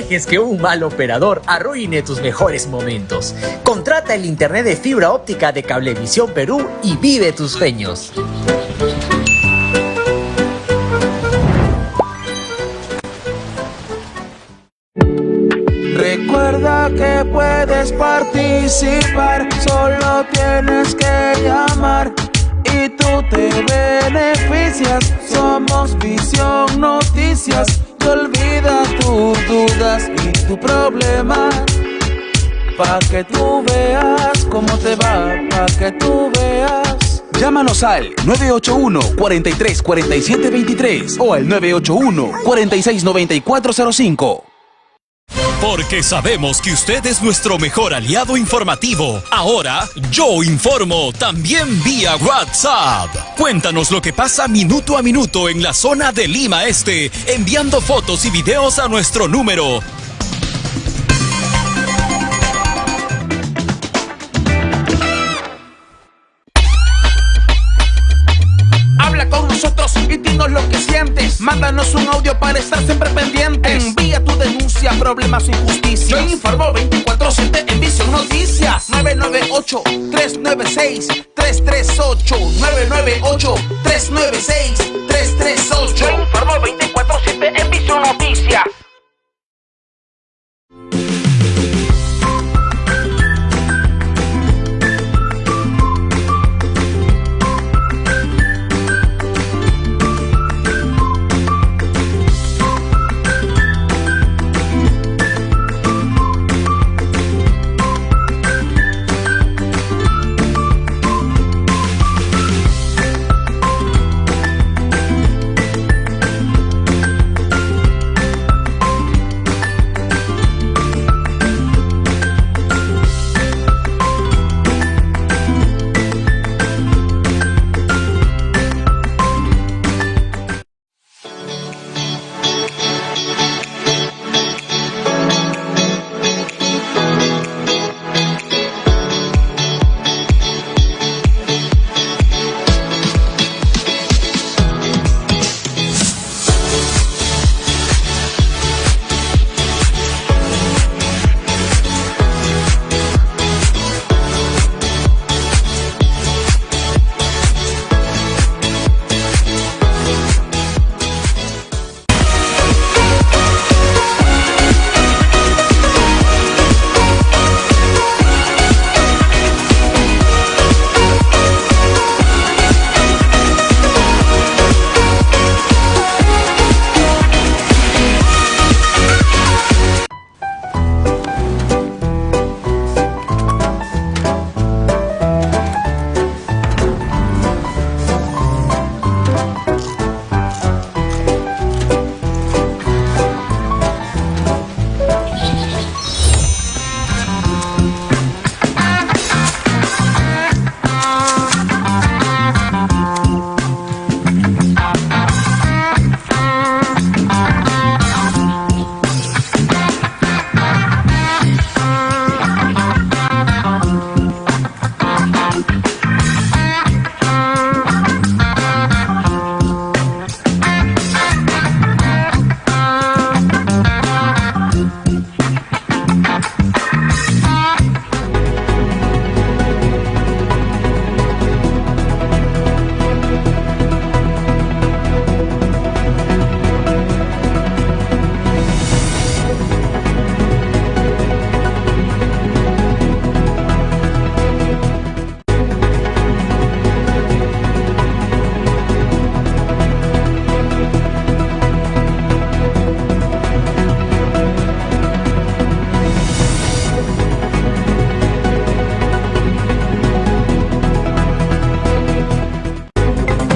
dejes que un mal operador arruine tus mejores momentos. Contrata el internet de fibra óptica de Cablevisión Perú y vive tus sueños. Recuerda que puedes participar, solo tienes que llamar y tú te beneficias. Somos Visión Noticias, te olvida tus dudas y tu problema, pa' que tú veas cómo te va, pa' que tú veas. Llámanos al 981-434723 o al 981-469405. Porque sabemos que usted es nuestro mejor aliado informativo. Ahora, Yo Informo, también vía WhatsApp. Cuéntanos lo que pasa minuto a minuto en la zona de Lima Este, enviando fotos y videos a nuestro número. Habla con nosotros y dinos lo que sientes. Mándanos un audio para estar siempre pendientes. Envía tu denuncia, problemas o injusticias. Yo Informo 24/7 en Visión Noticias. 998-396-338. 998-396-338. Yo Informo 24/7 en Visión Noticias.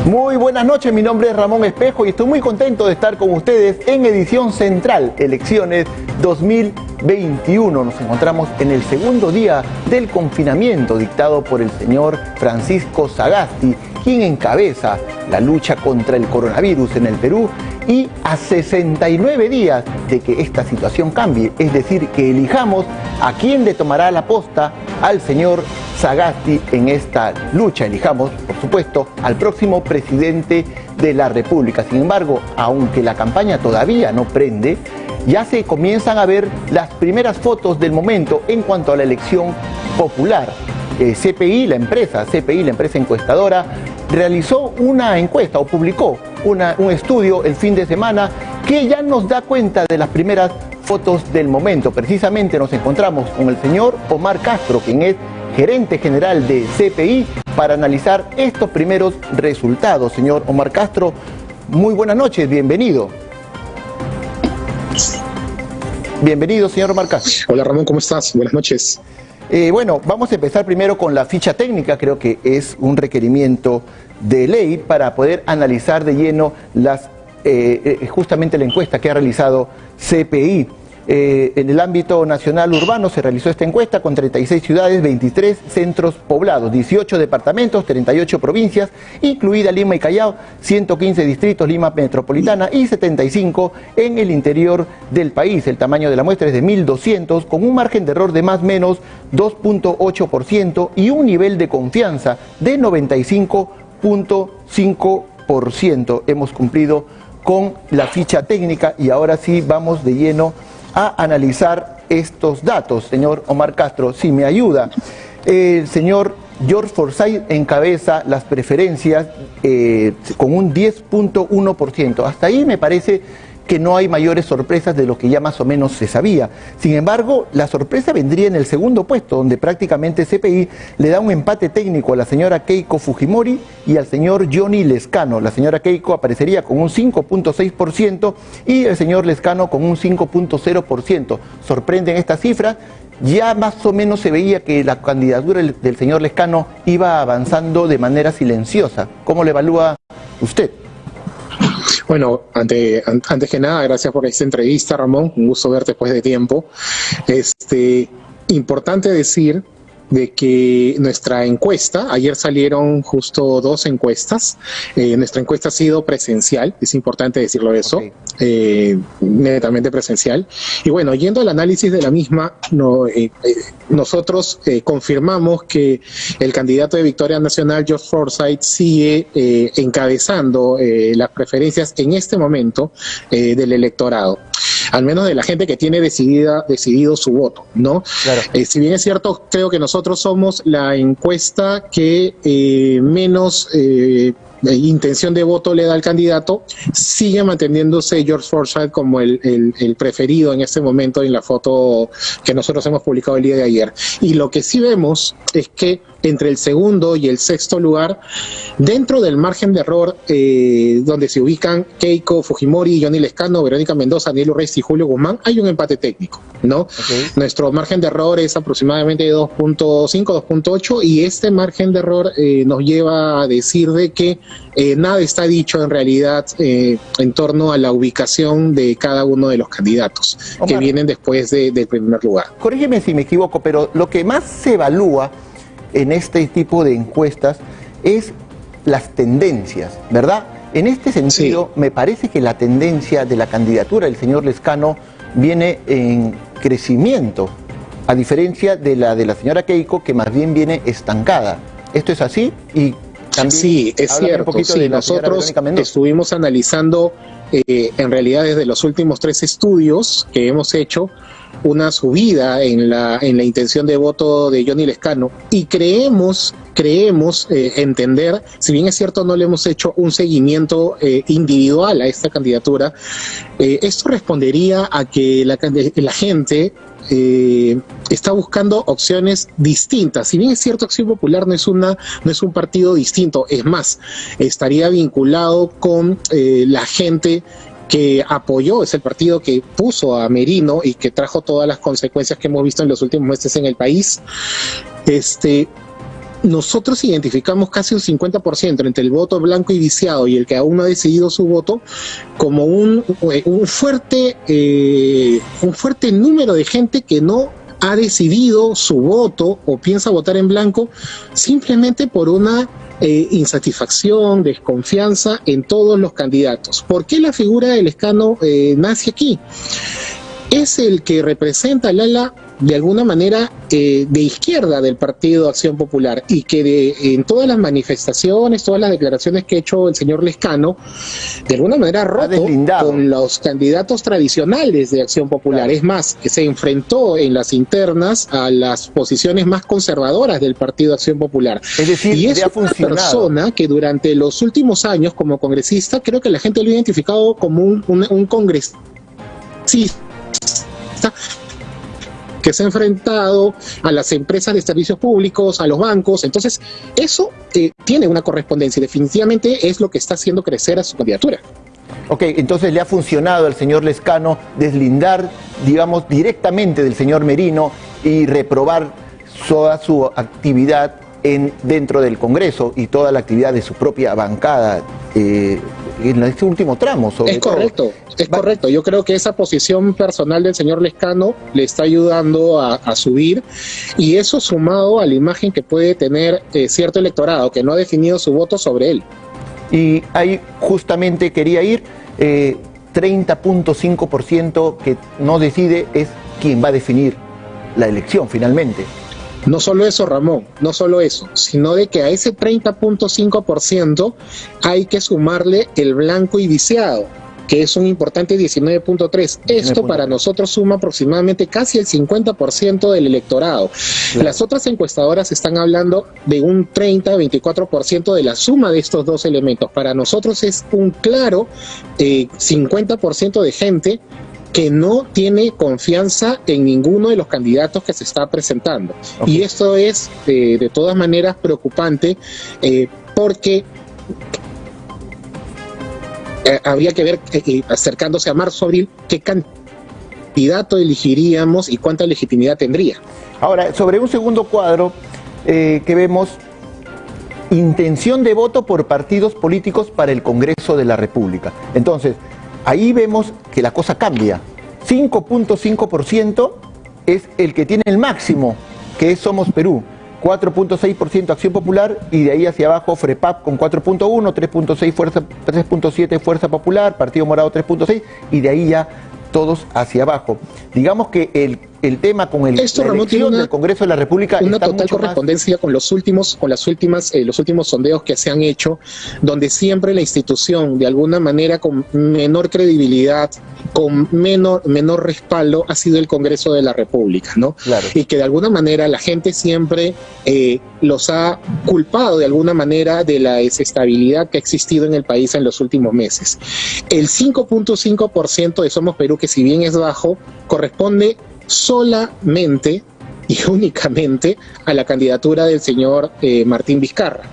Muy buenas noches, mi nombre es Ramón Espejo y estoy muy contento de estar con ustedes en Edición Central, Elecciones 2021. Nos encontramos en el segundo día del confinamiento dictado por el señor Francisco Sagasti, quien encabeza la lucha contra el coronavirus en el Perú, y a 69 días de que esta situación cambie, es decir, que elijamos a quién le tomará la posta al señor Sagasti en esta lucha. Elijamos, por supuesto, al próximo presidente de la República. Sin embargo, aunque la campaña todavía no prende, ya se comienzan a ver las primeras fotos del momento en cuanto a la elección popular. CPI, la empresa encuestadora, realizó una encuesta o publicó un estudio el fin de semana que ya nos da cuenta de las primeras fotos del momento. Precisamente nos encontramos con el señor Omar Castro, quien es gerente general de CPI, para analizar estos primeros resultados. Señor Omar Castro, muy buenas noches, bienvenido. Bienvenido, señor Omar Castro. Hola Ramón, ¿cómo estás? Buenas noches. Bueno, vamos a empezar primero con la ficha técnica. Creo que es un requerimiento de ley para poder analizar de lleno justamente la encuesta que ha realizado CPI. En el ámbito nacional urbano se realizó esta encuesta con 36 ciudades, 23 centros poblados, 18 departamentos, 38 provincias, incluida Lima y Callao, 115 distritos, Lima metropolitana y 75 en el interior del país. El tamaño de la muestra es de 1.200, con un margen de error de más o menos 2.8% y un nivel de confianza de 95.5%. Hemos cumplido con la ficha técnica y ahora sí vamos de lleno a analizar estos datos. Señor Omar Castro, si me ayuda. El señor George Forsyth encabeza las preferencias con un 10.1%. Hasta ahí me parece que no hay mayores sorpresas de lo que ya más o menos se sabía. Sin embargo, la sorpresa vendría en el segundo puesto, donde prácticamente CPI le da un empate técnico a la señora Keiko Fujimori y al señor Johnny Lezcano. La señora Keiko aparecería con un 5.6% y el señor Lezcano con un 5.0%. Sorprenden estas cifras. Ya más o menos se veía que la candidatura del señor Lezcano iba avanzando de manera silenciosa. ¿Cómo le evalúa usted? Bueno, antes que nada, gracias por esta entrevista, Ramón. Un gusto verte después de tiempo. Importante decir de que nuestra encuesta, ayer salieron justo 2 encuestas, nuestra encuesta ha sido presencial, es importante decirlo eso, netamente presencial, y bueno, yendo al análisis de la misma, nosotros confirmamos que el candidato de Victoria Nacional, George Forsyth, sigue encabezando las preferencias en este momento del electorado, al menos de la gente que tiene decidido su voto, ¿no? Claro. Si bien es cierto, creo que nosotros somos la encuesta que menos intención de voto le da al candidato, sigue manteniéndose George Forsyth como el preferido en este momento en la foto que nosotros hemos publicado el día de ayer. Y lo que sí vemos es que entre el segundo y el sexto lugar, dentro del margen de error donde se ubican Keiko Fujimori, Johnny Lezcano, Verónica Mendoza, Daniel Urresti y Julio Guzmán, hay un empate técnico, ¿no? Nuestro margen de error es aproximadamente 2.5, 2.8 y este margen de error nos lleva a decir de que nada está dicho en realidad en torno a la ubicación de cada uno de los candidatos, Omar, que vienen después del primer lugar. Corrígeme si me equivoco, pero lo que más se evalúa en este tipo de encuestas es las tendencias, ¿verdad? En este sentido, sí, me parece que la tendencia de la candidatura del señor Lezcano viene en crecimiento, a diferencia de la señora Keiko, que más bien viene estancada. ¿Esto es así? Y también sí, es cierto. Sí, nosotros estuvimos analizando en realidad desde los últimos 3 estudios que hemos hecho una subida en la intención de voto de Johnny Lezcano y creemos entender, si bien es cierto no le hemos hecho un seguimiento individual a esta candidatura, esto respondería a que la gente está buscando opciones distintas. Si bien es cierto, Acción Popular no es un partido distinto, es más, estaría vinculado con la gente que apoyó, es el partido que puso a Merino y que trajo todas las consecuencias que hemos visto en los últimos meses en el país. Nosotros identificamos casi un 50% entre el voto blanco y viciado y el que aún no ha decidido su voto como un fuerte número de gente que no ha decidido su voto o piensa votar en blanco simplemente por una insatisfacción, desconfianza en todos los candidatos. ¿Por qué la figura de Lezcano nace aquí? Es el que representa al ala de alguna manera de izquierda del Partido Acción Popular, y que en todas las manifestaciones, todas las declaraciones que ha hecho el señor Lezcano, de alguna manera ha roto con los candidatos tradicionales de Acción Popular. Claro. Es más, que se enfrentó en las internas a las posiciones más conservadoras del Partido Acción Popular. Es decir, y es una persona que durante los últimos años como congresista, creo que la gente lo ha identificado como un congresista que se ha enfrentado a las empresas de servicios públicos, a los bancos. Entonces, eso tiene una correspondencia y definitivamente es lo que está haciendo crecer a su candidatura. Ok, entonces le ha funcionado al señor Lezcano deslindar, digamos, directamente del señor Merino y reprobar toda su actividad dentro del Congreso y toda la actividad de su propia bancada en este último tramo. Es correcto, es correcto. Yo creo que esa posición personal del señor Lezcano le está ayudando a subir, y eso sumado a la imagen que puede tener cierto electorado que no ha definido su voto sobre él. Y ahí justamente quería ir, 30.5% que no decide es quien va a definir la elección finalmente. No solo eso, Ramón, no solo eso, sino de que a ese 30.5% hay que sumarle el blanco y viciado, que es un importante 19.3%. Esto para nosotros suma aproximadamente casi el 50% del electorado. Claro. Las otras encuestadoras están hablando de un 30-24% de la suma de estos dos elementos. Para nosotros es un claro 50% de gente que no tiene confianza en ninguno de los candidatos que se está presentando. Okay. Y esto es de todas maneras preocupante, porque habría que ver, acercándose a marzo, abril, qué candidato elegiríamos y cuánta legitimidad tendría. Ahora, sobre un segundo cuadro que vemos, intención de voto por partidos políticos para el Congreso de la República. Entonces, ahí vemos que la cosa cambia. 5.5% es el que tiene el máximo, que es Somos Perú. 4.6% Acción Popular, y de ahí hacia abajo FREPAP con 4.1, 3.7 Fuerza Popular, Partido Morado 3.6, y de ahí ya todos hacia abajo. Digamos que el tema con la elección del Congreso de la República una está total correspondencia con los últimos sondeos que se han hecho, donde siempre la institución, de alguna manera con menor credibilidad, con menor respaldo, ha sido el Congreso de la República, ¿no? Claro. Y que de alguna manera la gente siempre los ha culpado de alguna manera de la desestabilidad que ha existido en el país en los últimos meses. El 5.5% de Somos Perú, que si bien es bajo, corresponde solamente y únicamente a la candidatura del señor Martín Vizcarra.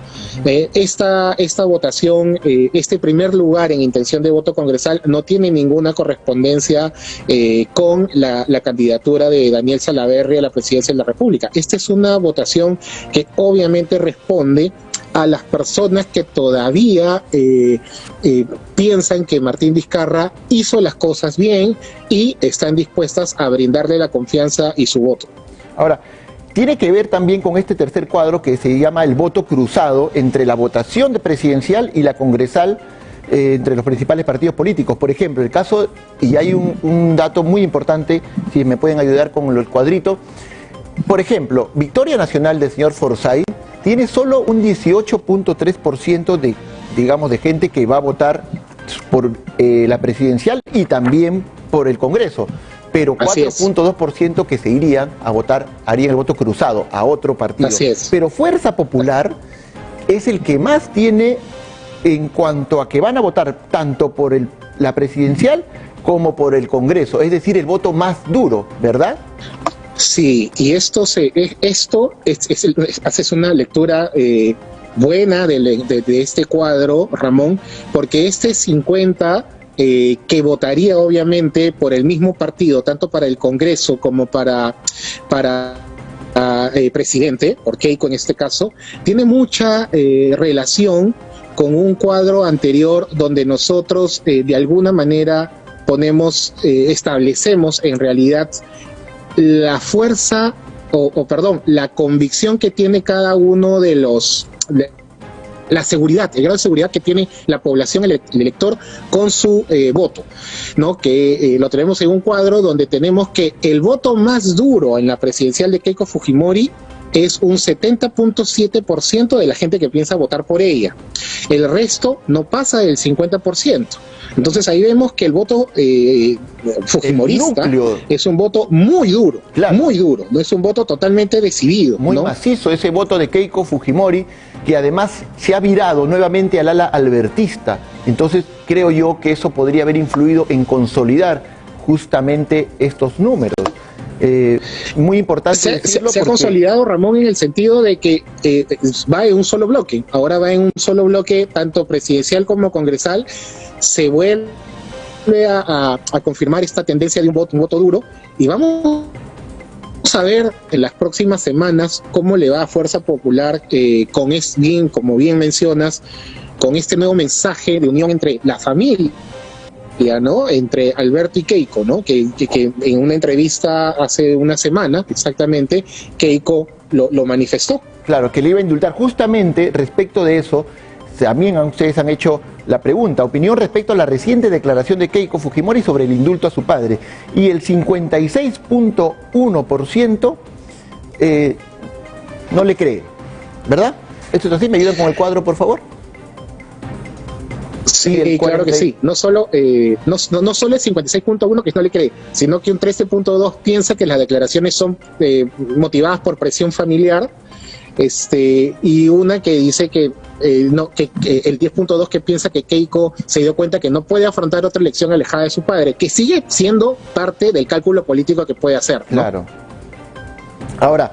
Esta votación, este primer lugar en intención de voto congresal no tiene ninguna correspondencia con la candidatura de Daniel Salaverry a la presidencia de la República. Esta es una votación que obviamente responde a las personas que todavía piensan que Martín Vizcarra hizo las cosas bien y están dispuestas a brindarle la confianza y su voto. Ahora, tiene que ver también con este tercer cuadro que se llama el voto cruzado entre la votación presidencial y la congresal entre los principales partidos políticos. Por ejemplo, el caso, y hay un dato muy importante, si me pueden ayudar con el cuadrito. Por ejemplo, Victoria Nacional del señor Forsyth tiene solo un 18.3% de gente que va a votar por la presidencial y también por el Congreso, pero 4.2% que se irían a votar, harían el voto cruzado a otro partido. Así es. Pero Fuerza Popular es el que más tiene en cuanto a que van a votar tanto por la presidencial como por el Congreso, es decir, el voto más duro, ¿verdad? Sí, y haces una lectura buena de este cuadro, Ramón, porque este 50 que votaría obviamente por el mismo partido, tanto para el Congreso como para presidente, por Keiko en este caso, tiene mucha relación con un cuadro anterior donde nosotros de alguna manera establecemos en realidad la fuerza, la convicción que tiene cada uno de los la seguridad, el grado de seguridad que tiene la población, el elector, con su voto, ¿no? Que lo tenemos en un cuadro donde tenemos que el voto más duro en la presidencial de Keiko Fujimori es un 70.7% de la gente que piensa votar por ella. El resto no pasa del 50%. Entonces ahí vemos que el voto fujimorista es un voto muy duro, claro, muy duro, no es un voto totalmente decidido. Muy ¿no? macizo ese voto de Keiko Fujimori, que además se ha virado nuevamente al ala albertista. Entonces creo yo que eso podría haber influido en consolidar justamente estos números. Muy importante se ha consolidado, Ramón, en el sentido de que va en un solo bloque. Ahora va en un solo bloque, tanto presidencial como congresal. Se vuelve a confirmar esta tendencia de un voto duro, y vamos a ver en las próximas semanas cómo le va a Fuerza Popular como bien mencionas, con este nuevo mensaje de unión entre la familia, ¿no? Entre Alberto y Keiko, ¿no? Que en una entrevista hace una semana, exactamente, Keiko lo manifestó. Claro, que le iba a indultar. Justamente respecto de eso, también ustedes han hecho la pregunta, opinión respecto a la reciente declaración de Keiko Fujimori sobre el indulto a su padre. Y el 56.1% no le cree, ¿verdad? ¿Esto es así? ¿Me ayudan con el cuadro, por favor? Sí, claro que sí. No solo el 56.1 que no le cree, sino que un 13.2 piensa que las declaraciones son motivadas por presión familiar, y una que dice que el 10.2 que piensa que Keiko se dio cuenta que no puede afrontar otra elección alejada de su padre, que sigue siendo parte del cálculo político que puede hacer, ¿no? Claro. Ahora,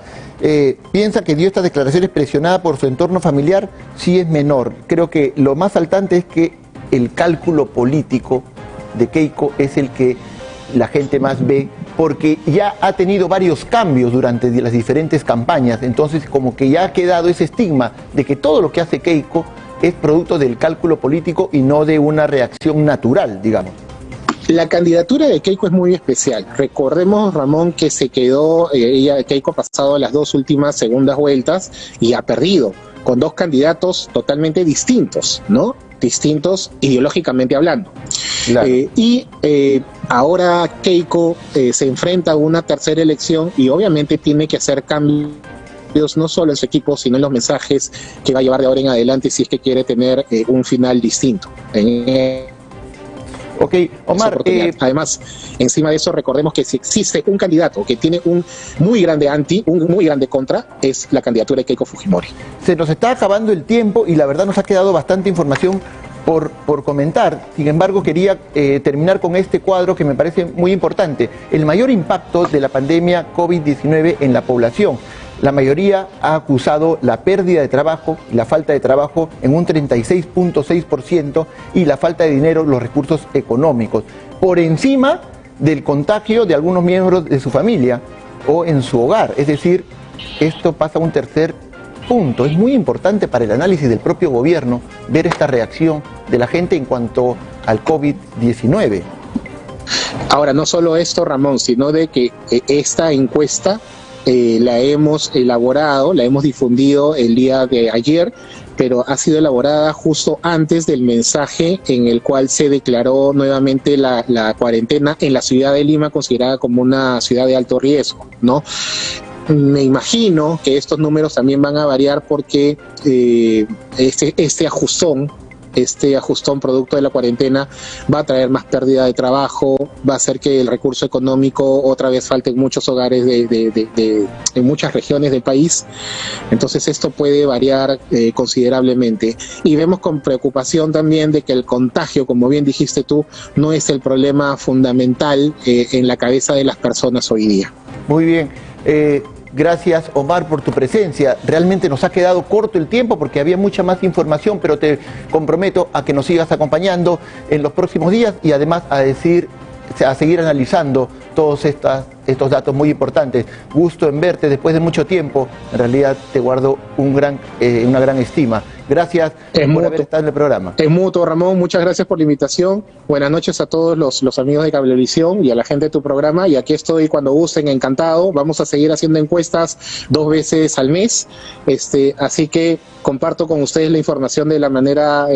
piensa que dio estas declaraciones presionada por su entorno familiar, sí es menor. Creo que lo más saltante es que el cálculo político de Keiko es el que la gente más ve, porque ya ha tenido varios cambios durante las diferentes campañas. Entonces como que ya ha quedado ese estigma de que todo lo que hace Keiko es producto del cálculo político y no de una reacción natural, digamos. La candidatura de Keiko es muy especial. Recordemos, Ramón, que se quedó, Keiko ha pasado las dos últimas segundas vueltas y ha perdido con dos candidatos totalmente distintos, ¿no? Distintos ideológicamente hablando. Claro. Ahora Keiko se enfrenta a una tercera elección y obviamente tiene que hacer cambios no solo en su equipo, sino en los mensajes que va a llevar de ahora en adelante si es que quiere tener un final distinto. Ok, Omar. Además, encima de eso, recordemos que si existe un candidato que tiene un muy grande un muy grande contra, es la candidatura de Keiko Fujimori. Se nos está acabando el tiempo y la verdad nos ha quedado bastante información por comentar. Sin embargo, quería terminar con este cuadro que me parece muy importante. El mayor impacto de la pandemia COVID-19 en la población. La mayoría ha acusado la pérdida de trabajo, la falta de trabajo en un 36.6% y la falta de dinero, los recursos económicos, por encima del contagio de algunos miembros de su familia o en su hogar. Es decir, esto pasa a un tercer punto. Es muy importante para el análisis del propio gobierno ver esta reacción de la gente en cuanto al COVID-19. Ahora, no solo esto, Ramón, sino de que esta encuesta la hemos elaborado, la hemos difundido el día de ayer, pero ha sido elaborada justo antes del mensaje en el cual se declaró nuevamente la cuarentena en la ciudad de Lima, considerada como una ciudad de alto riesgo, ¿no? Me imagino que estos números también van a variar porque este ajustón producto de la cuarentena va a traer más pérdida de trabajo, va a hacer que el recurso económico otra vez falte en muchos hogares en muchas regiones del país. Entonces esto puede variar considerablemente. Y vemos con preocupación también de que el contagio, como bien dijiste tú, no es el problema fundamental en la cabeza de las personas hoy día. Muy bien. Gracias, Omar, por tu presencia. Realmente nos ha quedado corto el tiempo porque había mucha más información, pero te comprometo a que nos sigas acompañando en los próximos días y además a seguir analizando todas estas estos datos muy importantes. Gusto en verte después de mucho tiempo. En realidad te guardo una gran estima. Gracias por haber estado en el programa. Es mutuo, Ramón. Muchas gracias por la invitación. Buenas noches a todos los amigos de Cablevisión y a la gente de tu programa. Y aquí estoy cuando gusten, encantado. Vamos a seguir haciendo encuestas 2 veces al mes. Así que comparto con ustedes la información de la manera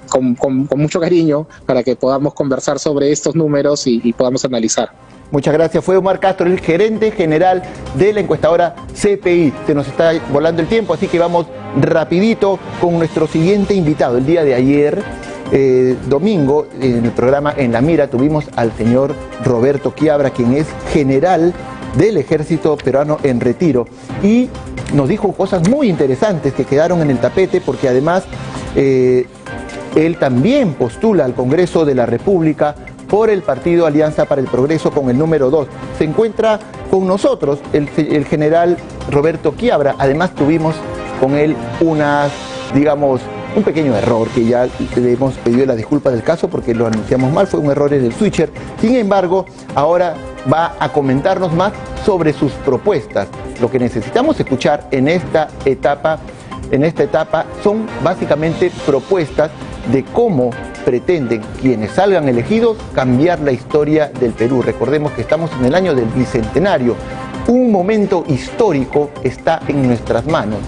con mucho cariño para que podamos conversar sobre estos números y podamos analizar. Muchas gracias. Fue Omar Castro, el gerente general de la encuestadora CPI. Se nos está volando el tiempo, así que vamos rapidito con nuestro siguiente invitado. El día de ayer, domingo, en el programa En la Mira, tuvimos al señor Roberto Quiabra, quien es general del ejército peruano en retiro. Y nos dijo cosas muy interesantes que quedaron en el tapete, porque además él también postula al Congreso de la República por el partido Alianza para el Progreso con el número 2. Se encuentra con nosotros el general Roberto Quiabra. Además tuvimos con él un pequeño error que ya le hemos pedido la disculpa del caso porque lo anunciamos mal, fue un error en el switcher. Sin embargo, ahora va a comentarnos más sobre sus propuestas. Lo que necesitamos escuchar en esta etapa son básicamente propuestas de cómo pretenden quienes salgan elegidos cambiar la historia del Perú. Recordemos que estamos en el año del bicentenario. Un momento histórico está en nuestras manos.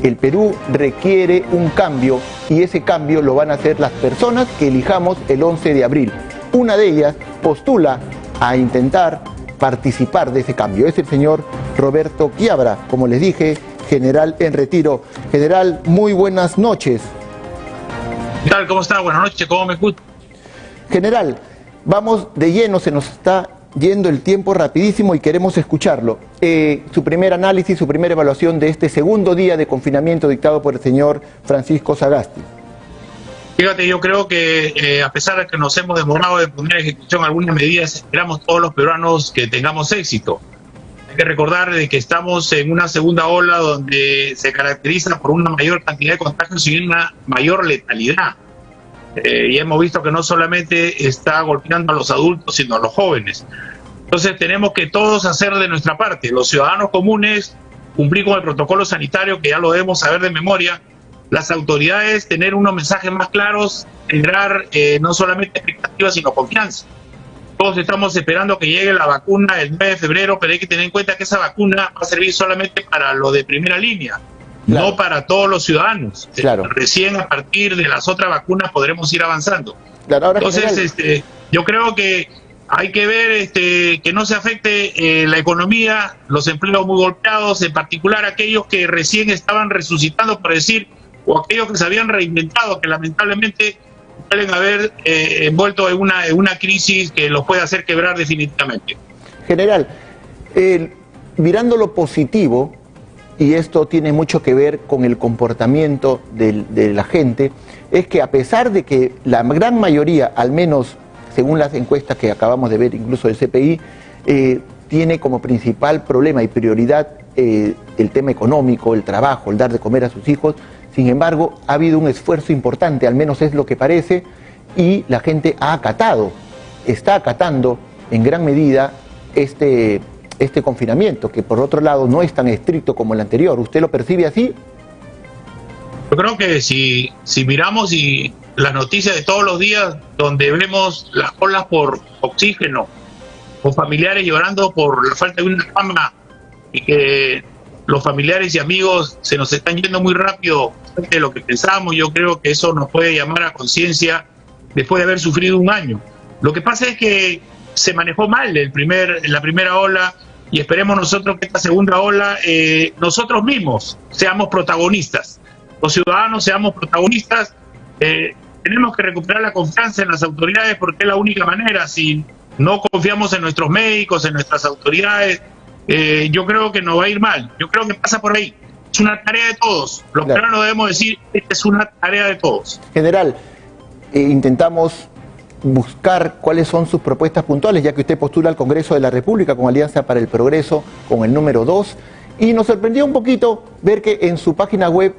El Perú requiere un cambio y ese cambio lo van a hacer las personas que elijamos el 11 de abril. Una de ellas postula a intentar participar de ese cambio. Es el señor Roberto Quiabra, como les dije, general en retiro. General, muy buenas noches. ¿Qué tal? ¿Cómo está? Buenas noches, ¿cómo me escucha? General, vamos de lleno, se nos está yendo el tiempo rapidísimo y queremos escucharlo. Su primer análisis, su primera evaluación de este segundo día de confinamiento dictado por el señor Francisco Sagasti. Fíjate, yo creo que a pesar de que nos hemos demorado en poner en ejecución algunas medidas, esperamos todos los peruanos que tengamos éxito. Hay que recordar de que estamos en una segunda ola donde se caracteriza por una mayor cantidad de contagios y una mayor letalidad. Y hemos visto que no solamente está golpeando a los adultos, sino a los jóvenes. Entonces tenemos que todos hacer de nuestra parte. Los ciudadanos comunes, cumplir con el protocolo sanitario, que ya lo debemos saber de memoria. Las autoridades, tener unos mensajes más claros, generar no solamente expectativas, sino confianza. Todos estamos esperando que llegue la vacuna el 9 de febrero, pero hay que tener en cuenta que esa vacuna va a servir solamente para los de primera línea. Claro. No para todos los ciudadanos. Claro. Recién a partir de las otras vacunas podremos ir avanzando. Claro, ahora entonces, yo creo que hay que ver que no se afecte la economía, los empleos muy golpeados, en particular aquellos que recién estaban resucitando, por decir, o aquellos que se habían reinventado, que lamentablemente pueden haber envuelto en una crisis que los puede hacer quebrar definitivamente. General, mirando lo positivo, y esto tiene mucho que ver con el comportamiento de la gente, es que a pesar de que la gran mayoría, al menos según las encuestas que acabamos de ver incluso del CPI, tiene como principal problema y prioridad el tema económico, el trabajo, el dar de comer a sus hijos. Sin embargo, ha habido un esfuerzo importante, al menos es lo que parece, y la gente está acatando en gran medida este confinamiento, que por otro lado no es tan estricto como el anterior. ¿Usted lo percibe así? Yo creo que si miramos las noticias de todos los días, donde vemos las colas por oxígeno, o familiares llorando por la falta de una cama, y que los familiares y amigos se nos están yendo muy rápido de lo que pensamos, yo creo que eso nos puede llamar a conciencia después de haber sufrido un año. Lo que pasa es que se manejó mal la primera ola, y esperemos nosotros que esta segunda ola nosotros mismos seamos protagonistas, los ciudadanos seamos protagonistas. Tenemos que recuperar la confianza en las autoridades, porque es la única manera. Si no confiamos en nuestros médicos, en nuestras autoridades, yo creo que nos va a ir mal. Yo creo que pasa por ahí. Es una tarea de todos. Los peruanos debemos decir que es una tarea de todos. General, intentamos buscar cuáles son sus propuestas puntuales, ya que usted postula al Congreso de la República con Alianza para el Progreso con el número 2, y nos sorprendió un poquito ver que en su página web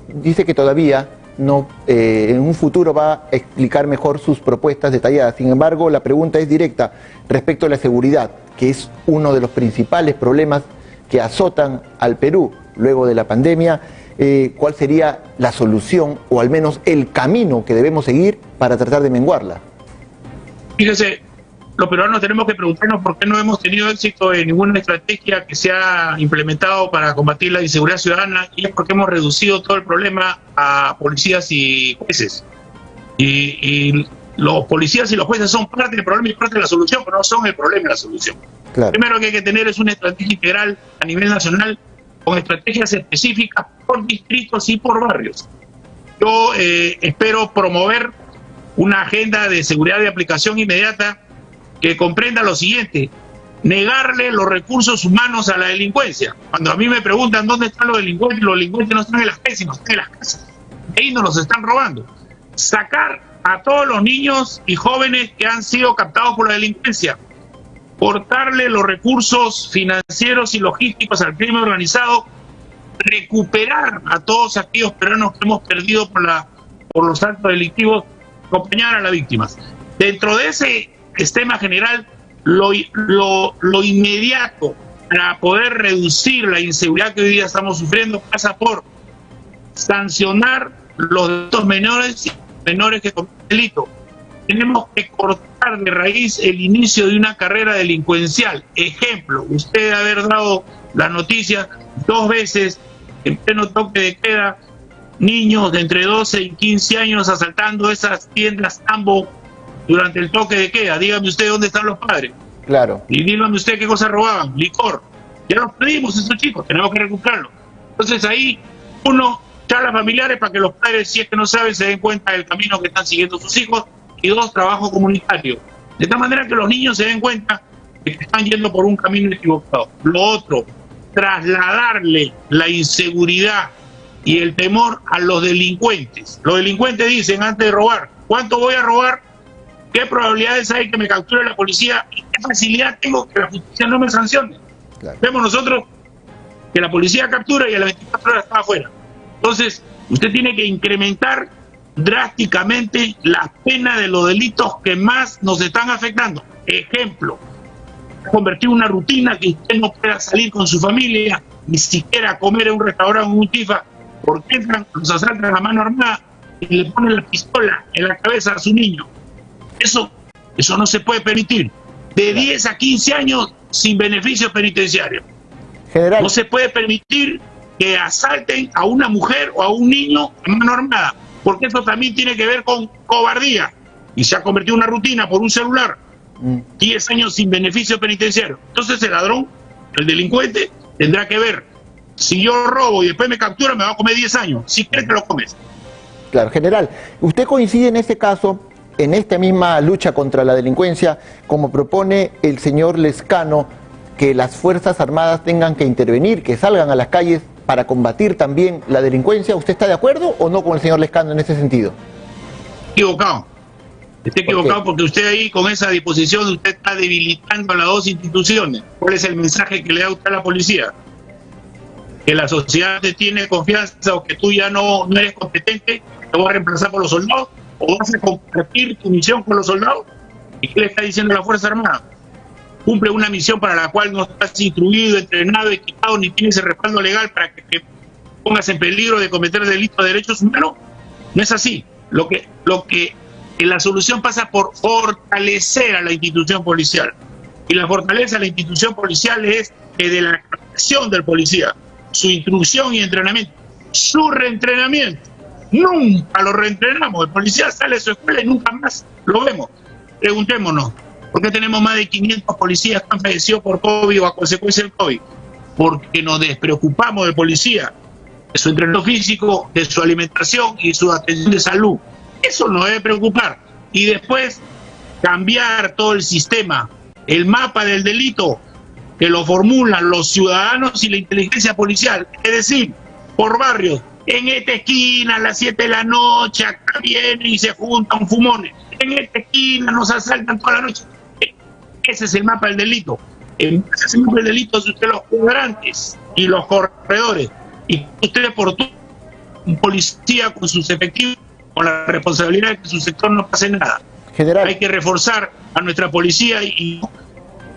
dice que todavía no, en un futuro va a explicar mejor sus propuestas detalladas. Sin embargo, la pregunta es directa respecto a la seguridad. que es uno de los principales problemas que azotan al Perú luego de la pandemia, ¿cuál sería la solución o al menos el camino que debemos seguir para tratar de menguarla? Fíjese, los peruanos tenemos que preguntarnos por qué no hemos tenido éxito en ninguna estrategia que se ha implementado para combatir la inseguridad ciudadana, y es porque hemos reducido todo el problema a policías y jueces. Y los policías y los jueces son parte del problema y parte de la solución, pero no son el problema y la solución. Claro. Primero que hay que tener es una estrategia integral a nivel nacional con estrategias específicas por distritos y por barrios. Yo espero promover una agenda de seguridad de aplicación inmediata que comprenda lo siguiente: negarle los recursos humanos a la delincuencia. Cuando a mí me preguntan dónde están los delincuentes no están en las calles, sino están en las casas. Ahí nos los están robando. Sacar a todos los niños y jóvenes que han sido captados por la delincuencia. Cortarle los recursos financieros y logísticos al crimen organizado. Recuperar a todos aquellos peruanos que hemos perdido por los actos delictivos. Acompañar a las víctimas. Dentro de ese esquema general, lo inmediato para poder reducir la inseguridad que hoy día estamos sufriendo pasa por sancionar los delitos menores que cometen delito. Tenemos que cortar de raíz el inicio de una carrera delincuencial. Ejemplo, usted debe haber dado la noticia 2 veces en pleno toque de queda, niños de entre 12 y 15 años asaltando esas tiendas Ambo durante el toque de queda. Dígame usted dónde están los padres. Claro. Y dígame usted qué cosas robaban. Licor. Ya los perdimos esos chicos, tenemos que recuperarlos. Entonces ahí, uno, charlas familiares para que los padres, si es que no saben, se den cuenta del camino que están siguiendo sus hijos. Y 2, trabajo comunitario. De tal manera que los niños se den cuenta de que están yendo por un camino equivocado. Lo otro, trasladarle la inseguridad y el temor a los delincuentes. Los delincuentes dicen antes de robar: ¿cuánto voy a robar? ¿Qué probabilidades hay que me capture la policía? ¿Y qué facilidad tengo que la justicia no me sancione? Claro. Vemos nosotros que la policía captura y a las 24 horas está afuera. Entonces, usted tiene que incrementar drásticamente la pena de los delitos que más nos están afectando. Ejemplo, convertir una rutina que usted no pueda salir con su familia, ni siquiera comer en un restaurante o en un tifa, porque entran, los asaltan a mano armada y le ponen la pistola en la cabeza a su niño. Eso no se puede permitir. De 10 a 15 años sin beneficios penitenciarios. General. No se puede permitir que asalten a una mujer o a un niño a mano armada, porque eso también tiene que ver con cobardía y se ha convertido en una rutina por un celular. 10 años sin beneficio penitenciario. Entonces el ladrón, el delincuente, tendrá que ver: si yo robo y después me captura, me va a comer 10 años. Si quieres, te lo comes. Claro, general, ¿usted coincide en este caso, en esta misma lucha contra la delincuencia, como propone el señor Lezcano, que las Fuerzas Armadas tengan que intervenir, que salgan a las calles para combatir también la delincuencia? ¿Usted está de acuerdo o no con el señor Lezcano en ese sentido? Equivocado. Está equivocado porque usted ahí, con esa disposición, usted está debilitando a las 2 instituciones. ¿Cuál es el mensaje que le da usted a la policía? Que la sociedad te tiene confianza, o que tú ya no eres competente, te vas a reemplazar por los soldados, o vas a compartir tu misión con los soldados. ¿Y qué le está diciendo la Fuerza Armada? Cumple una misión para la cual no estás instruido, entrenado, equipado, ni tienes el respaldo legal para que te pongas en peligro de cometer delitos de derechos humanos. No es así. La solución pasa por fortalecer a la institución policial. Y la fortaleza de la institución policial es de la acción del policía, su instrucción y entrenamiento, su reentrenamiento. Nunca lo reentrenamos. El policía sale de su escuela y nunca más lo vemos. Preguntémonos, ¿por qué tenemos más de 500 policías que han fallecido por COVID o a consecuencia del COVID? Porque nos despreocupamos del policía, de su entrenamiento físico, de su alimentación y su atención de salud. Eso nos debe preocupar. Y después cambiar todo el sistema, el mapa del delito, que lo formulan los ciudadanos y la inteligencia policial. Es decir, por barrios. En esta esquina a las 7 de la noche, acá viene y se juntan fumones. En esta esquina nos asaltan toda la noche. Ese es el mapa del delito. Ese es el mapa del delito es usted los cuadrantes y los corredores. Y usted por un policía con sus efectivos, con la responsabilidad de que su sector no pase nada. General. Hay que reforzar a nuestra policía y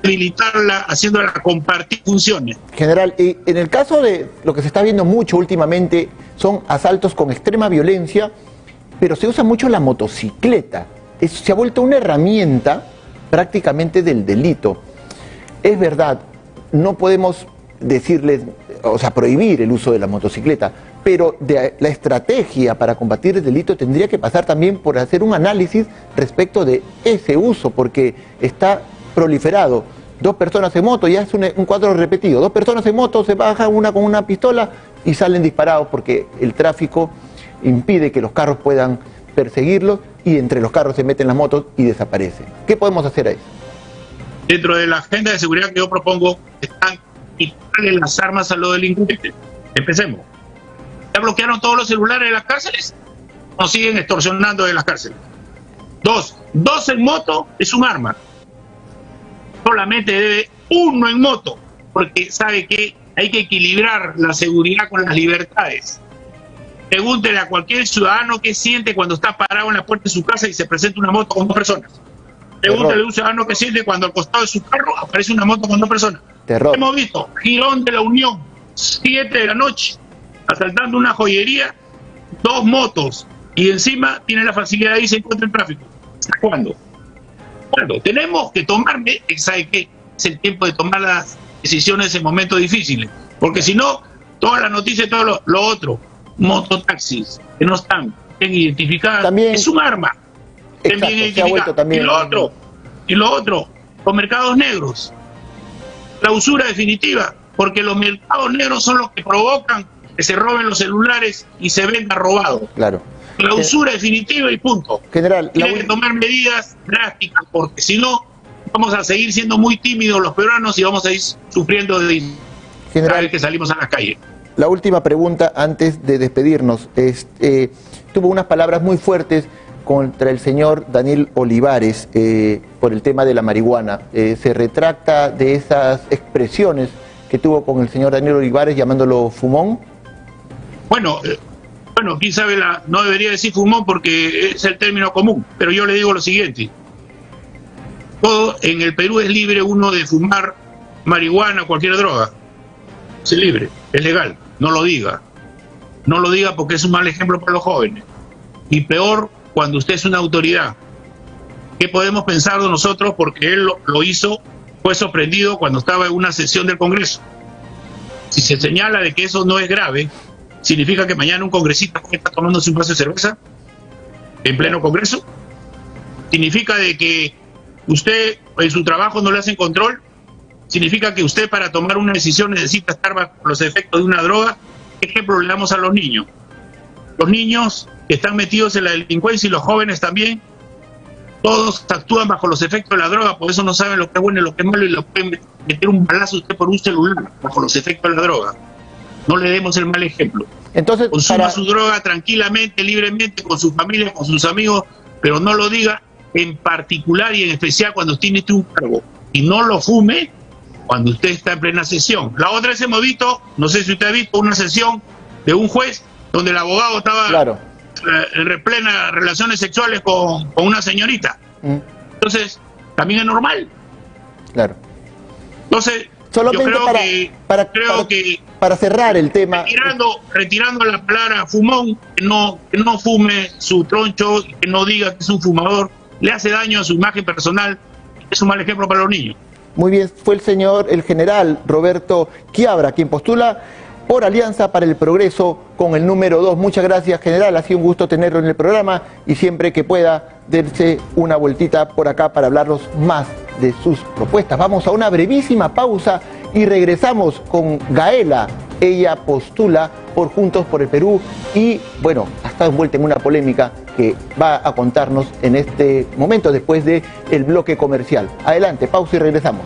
habilitarla, haciéndola compartir funciones. General, en el caso de lo que se está viendo mucho últimamente son asaltos con extrema violencia, pero se usa mucho la motocicleta. Se ha vuelto una herramienta prácticamente del delito. Es verdad, no podemos decirles, o sea, prohibir el uso de la motocicleta, pero la estrategia para combatir el delito tendría que pasar también por hacer un análisis respecto de ese uso, porque está proliferado. 2 personas en moto, ya es un cuadro repetido. 2 personas en moto, se baja una con una pistola y salen disparados porque el tráfico impide que los carros puedan perseguirlos y entre los carros se meten las motos y desaparecen. ¿Qué podemos hacer ahí? Dentro de la agenda de seguridad que yo propongo están quitarle las armas a los delincuentes. Empecemos. ¿Ya bloquearon todos los celulares de las cárceles? Nos siguen extorsionando de las cárceles. 2 en moto es un arma. Solamente debe 1 en moto, porque sabe que hay que equilibrar la seguridad con las libertades. Pregúntele a cualquier ciudadano qué siente cuando está parado en la puerta de su casa y se presenta una moto con 2 personas. Pregúntele a un ciudadano qué siente cuando al costado de su carro aparece una moto con 2 personas. Terror. Hemos visto Girón de la Unión, 7 de la noche, asaltando una joyería, 2 motos, y encima tiene la facilidad de irse en contra del tráfico. ¿Hasta cuándo? ¿Cuándo? Tenemos que tomar, ¿sabe qué? Es el tiempo de tomar las decisiones en momentos difíciles, porque si no, todas las noticias y todo lo otro, mototaxis que no están bien identificadas, también, es un arma. Exacto, Bien se ha vuelto también. Y lo otro, los mercados negros, la usura definitiva, porque los mercados negros son los que provocan que se roben los celulares y se venda robado. Claro. La usura definitiva y punto. General, tiene que tomar medidas drásticas, porque si no, vamos a seguir siendo muy tímidos los peruanos y vamos a ir sufriendo de cada vez que salimos a la calle. La última pregunta antes de despedirnos. Tuvo unas palabras muy fuertes contra el señor Daniel Olivares por el tema de la marihuana. ¿Se retracta de esas expresiones que tuvo con el señor Daniel Olivares llamándolo fumón? Bueno, quién sabe, no debería decir fumón porque es el término común, pero yo le digo lo siguiente. Todo en el Perú es libre uno de fumar marihuana o cualquier droga. Es libre, es legal, no lo diga. No lo diga porque es un mal ejemplo para los jóvenes. Y peor cuando usted es una autoridad. ¿Qué podemos pensar de nosotros? Porque él lo hizo, fue sorprendido cuando estaba en una sesión del Congreso. Si se señala de que eso no es grave, ¿significa que mañana un congresista está tomándose un vaso de cerveza en pleno Congreso? ¿Significa de que usted en su trabajo no le hacen control? ¿Significa que usted para tomar una decisión necesita estar bajo los efectos de una droga? ¿Qué ejemplo le damos a los niños? Los niños que están metidos en la delincuencia y los jóvenes también, todos actúan bajo los efectos de la droga, por eso no saben lo que es bueno y lo que es malo, y lo pueden meter un balazo usted por un celular bajo los efectos de la droga. No le demos el mal ejemplo. Entonces, consuma su droga tranquilamente, libremente, con su familia, con sus amigos, pero no lo diga en particular y en especial cuando tiene un cargo. Y no lo fume cuando usted está en plena sesión. La otra vez hemos visto, no sé si usted ha visto, una sesión de un juez donde el abogado estaba en plena relaciones sexuales con una señorita. Entonces, también es normal. Claro. Entonces, solamente yo creo que para cerrar el tema, retirando la palabra fumón, que no fume su troncho, que no diga que es un fumador, le hace daño a su imagen personal, es un mal ejemplo para los niños. Muy bien, fue el general Roberto Quiabra quien postula por Alianza para el Progreso con el número 2. Muchas gracias, general, ha sido un gusto tenerlo en el programa y siempre que pueda, darse una vueltita por acá para hablarnos más de sus propuestas. Vamos a una brevísima pausa y regresamos con Gaela. Ella postula por Juntos por el Perú y, bueno, ha estado envuelta en una polémica que va a contarnos en este momento después del bloque comercial. Adelante, pausa y regresamos.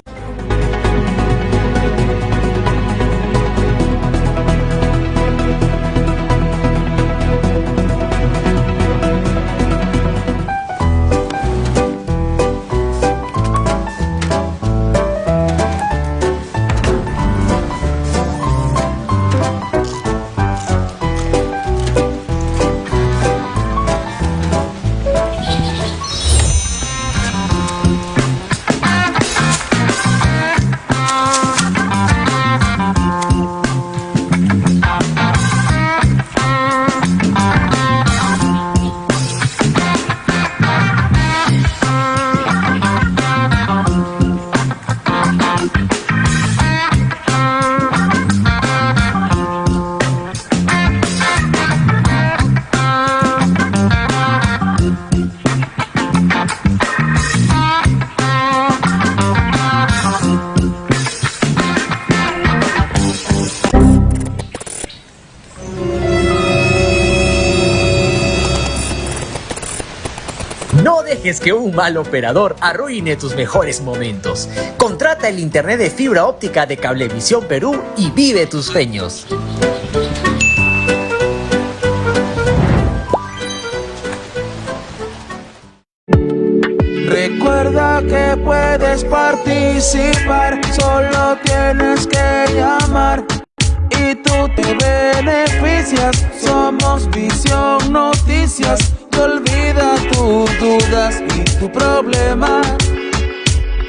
dejes que un mal operador arruine tus mejores momentos. Contrata el internet de fibra óptica de Cablevisión Perú y vive tus sueños. Recuerda que puedes participar, solo tienes que llamar y tú te beneficias. Somos Visión Noticias, te olvida tus dudas y tu problema,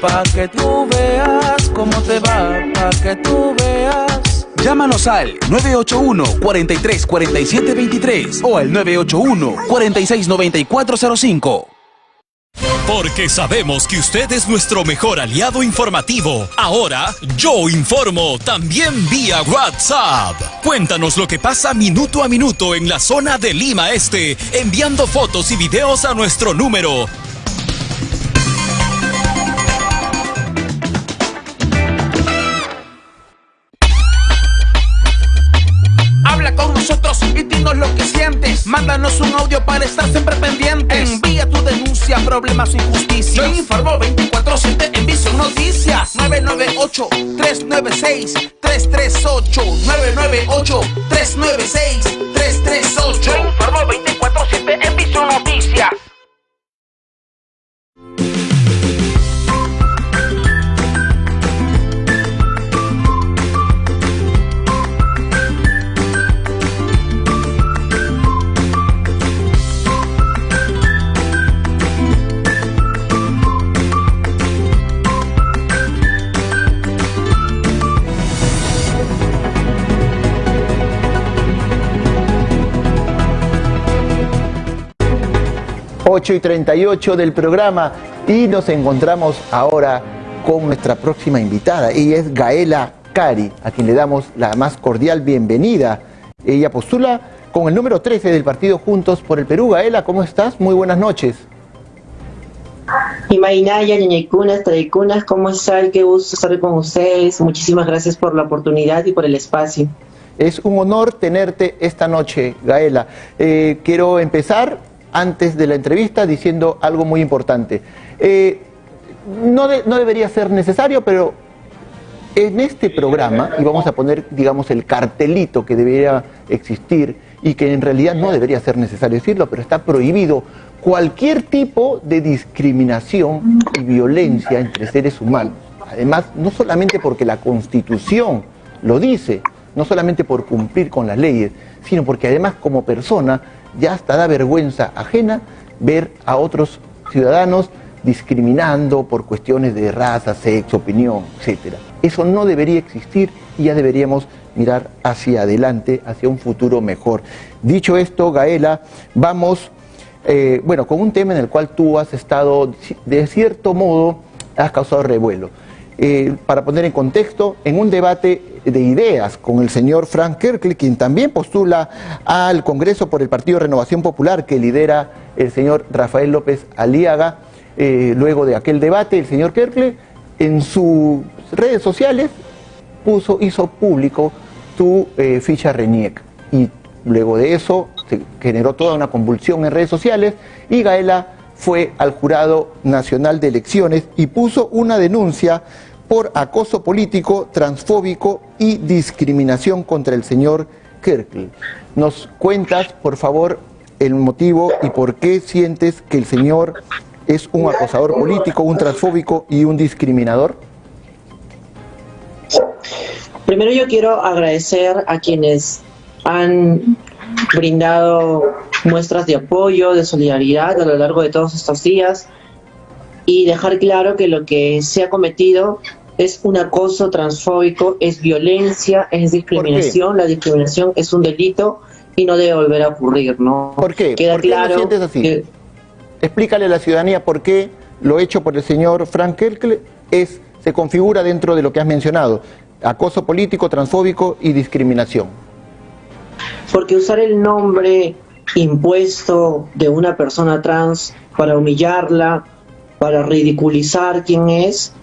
pa' que tú veas cómo te va, pa' que tú veas. Llámanos al 981-434723 o al 981-469405. Porque sabemos que usted es nuestro mejor aliado informativo. Ahora, Yo Informo también vía WhatsApp. Cuéntanos lo que pasa minuto a minuto en la zona de Lima Este, enviando fotos y videos a nuestro número. Habla con nosotros y dinos lo que sientes. Mándanos un audio para estar siempre pendientes. Envía tu denuncia, problemas o injusticias. Yo Informo 24/7 en Visión Noticias. 998-396-338. 998-396-338. Yo Informo 24/7 en Visión Noticias. Y 38 del programa y nos encontramos ahora con nuestra próxima invitada. Ella es Gaela Cari, a quien le damos la más cordial bienvenida. Ella postula con el número 13 del partido Juntos por el Perú. Gaela, ¿cómo estás? Muy buenas noches. Imainaya, Ñañaycunas, Traycunas, ¿cómo están? Qué gusto estar con ustedes. Muchísimas gracias por la oportunidad y por el espacio. Es un honor tenerte esta noche, Gaela. Quiero empezar antes de la entrevista diciendo algo muy importante. No debería ser necesario, pero en este programa, y vamos a poner, digamos, el cartelito que debería existir y que en realidad no debería ser necesario decirlo, pero está prohibido cualquier tipo de discriminación y violencia entre seres humanos. Además, no solamente porque la Constitución lo dice, no solamente por cumplir con las leyes, sino porque además como persona ya hasta da vergüenza ajena ver a otros ciudadanos discriminando por cuestiones de raza, sexo, opinión, etc. Eso no debería existir y ya deberíamos mirar hacia adelante, hacia un futuro mejor. Dicho esto, Gaela, vamos con un tema en el cual tú has estado, de cierto modo, has causado revuelo. Para poner en contexto, en un debate de ideas con el señor Frank Kerkle, quien también postula al Congreso por el Partido Renovación Popular, que lidera el señor Rafael López Aliaga. Luego de aquel debate, el señor Kerkle en sus redes sociales hizo público tu ficha RENIEC, y luego de eso se generó toda una convulsión en redes sociales y Gaela fue al Jurado Nacional de Elecciones y puso una denuncia por acoso político, transfóbico y discriminación contra el señor Kerkle. ¿Nos cuentas, por favor, el motivo y por qué sientes que el señor es un acosador político, un transfóbico y un discriminador? Primero yo quiero agradecer a quienes han brindado muestras de apoyo, de solidaridad a lo largo de todos estos días y dejar claro que lo que se ha cometido es un acoso transfóbico, es violencia, es discriminación. La discriminación es un delito y no debe volver a ocurrir, ¿no? ¿Por qué? Queda ¿Por qué claro lo sientes así? Explícale a la ciudadanía por qué lo hecho por el señor Frank Kerkle se configura dentro de lo que has mencionado: acoso político, transfóbico y discriminación. Porque usar el nombre impuesto de una persona trans para humillarla, para ridiculizar quién es